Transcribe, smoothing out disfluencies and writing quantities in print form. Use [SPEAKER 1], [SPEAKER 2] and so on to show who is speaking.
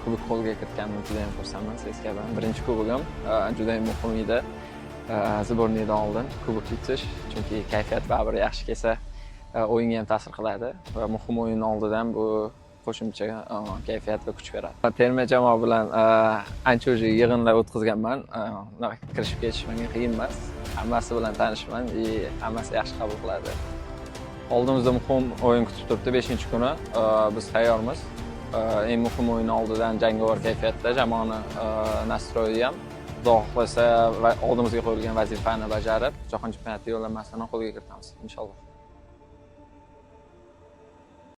[SPEAKER 1] Kubok qo'lga kiritganimdan juda ham xursandman. CSKAdan birinchi kubogim juda ham muhim edi. Sborniydan oldin kubok yutish, chunki kayfiyat baribir yaxshi kelsa, o'yinga ham ta'sir qiladi va muhim o'yin oldidan bu qo'shimcha kayfiyat va kuch beradi. Terma jamoa bilan ancha yig'inlar o'tkazganman. Kirishib ketish menga qiyin emas. Hammasi bilan tanishman va hammasi yaxshi qabul qiladi. Oldimizda muhim o'yin kutib turibdi 5-kuni. Biz tayyormiz. Eng muhim o'yin oldidan jangovar kayfiyatda jamoani nastroyi ham Xudo xohlasa oldimizga qo'yilgan vazifani bajarib, Jahon chempionati yo'llanmasini qo'lga kiritamiz inshaalloh.